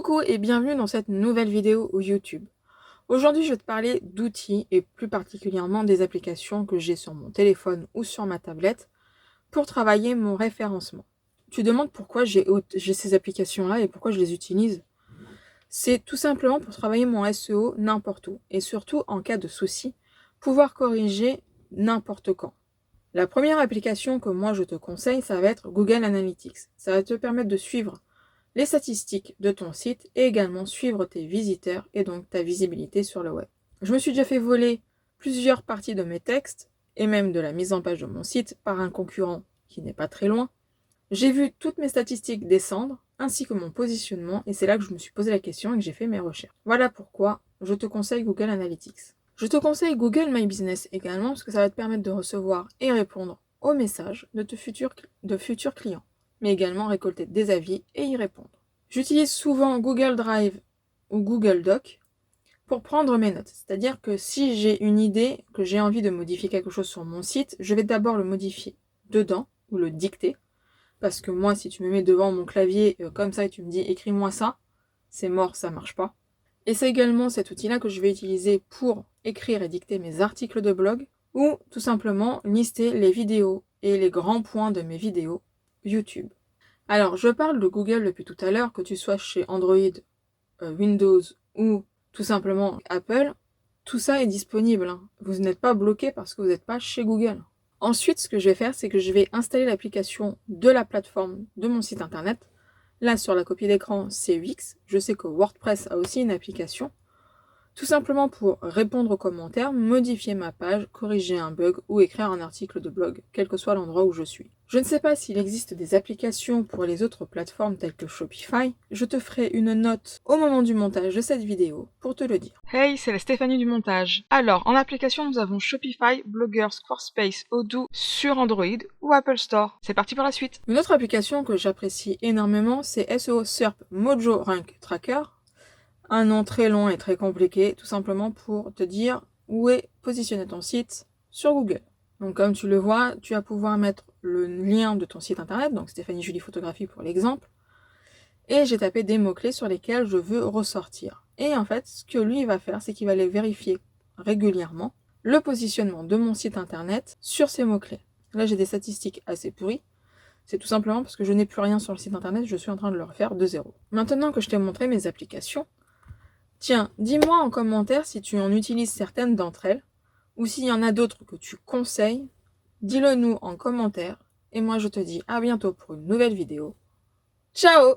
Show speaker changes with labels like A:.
A: Coucou et bienvenue dans cette nouvelle vidéo YouTube. Aujourd'hui, je vais te parler d'outils et plus particulièrement des applications que j'ai sur mon téléphone ou sur ma tablette pour travailler mon référencement. Tu demandes pourquoi j'ai ces applications-là et pourquoi je les utilise. C'est tout simplement pour travailler mon SEO n'importe où et surtout en cas de souci, pouvoir corriger n'importe quand. La première application que moi je te conseille, ça va être Google Analytics. Ça va te permettre de suivre les statistiques de ton site et également suivre tes visiteurs et donc ta visibilité sur le web. Je me suis déjà fait voler plusieurs parties de mes textes et même de la mise en page de mon site par un concurrent qui n'est pas très loin. J'ai vu toutes mes statistiques descendre ainsi que mon positionnement et c'est là que je me suis posé la question et que j'ai fait mes recherches. Voilà pourquoi je te conseille Google Analytics. Je te conseille Google My Business également parce que ça va te permettre de recevoir et répondre aux messages de futurs clients, mais également récolter des avis et y répondre. J'utilise souvent Google Drive ou Google Doc pour prendre mes notes. C'est-à-dire que si j'ai une idée, que j'ai envie de modifier quelque chose sur mon site, je vais d'abord le modifier dedans ou le dicter. Parce que moi, si tu me mets devant mon clavier comme ça et tu me dis écris-moi ça, c'est mort, ça marche pas. Et c'est également cet outil-là que je vais utiliser pour écrire et dicter mes articles de blog ou tout simplement lister les vidéos et les grands points de mes vidéos YouTube. Alors, je parle de Google depuis tout à l'heure, que tu sois chez Android, Windows ou tout simplement Apple, tout ça est disponible. Vous n'êtes pas bloqué parce que vous n'êtes pas chez Google. Ensuite, ce que je vais faire, c'est que je vais installer l'application de la plateforme de mon site internet. Là, sur la copie d'écran, c'est Wix. Je sais que WordPress a aussi une application. Tout simplement pour répondre aux commentaires, modifier ma page, corriger un bug ou écrire un article de blog, quel que soit l'endroit où je suis. Je ne sais pas s'il existe des applications pour les autres plateformes telles que Shopify. Je te ferai une note au moment du montage de cette vidéo pour te le dire. Hey, c'est la Stéphanie du montage. Alors, en application, nous avons Shopify, Blogger, Squarespace, Odoo sur Android ou Apple Store. C'est parti pour la suite. Une autre application que j'apprécie énormément, c'est SEO SERP Mojo Rank Tracker. Un nom très long et très compliqué, tout simplement pour te dire où est positionné ton site sur Google. Donc comme tu le vois, tu vas pouvoir mettre le lien de ton site internet, donc Stéphanie Julie Photographie pour l'exemple, et j'ai tapé des mots-clés sur lesquels je veux ressortir. Et en fait, ce que lui va faire, c'est qu'il va aller vérifier régulièrement le positionnement de mon site internet sur ces mots-clés. Là, j'ai des statistiques assez pourries. C'est tout simplement parce que je n'ai plus rien sur le site internet, je suis en train de le refaire de zéro. Maintenant que je t'ai montré mes applications, tiens, dis-moi en commentaire si tu en utilises certaines d'entre elles, ou s'il y en a d'autres que tu conseilles, dis-le nous en commentaire, et moi je te dis à bientôt pour une nouvelle vidéo. Ciao!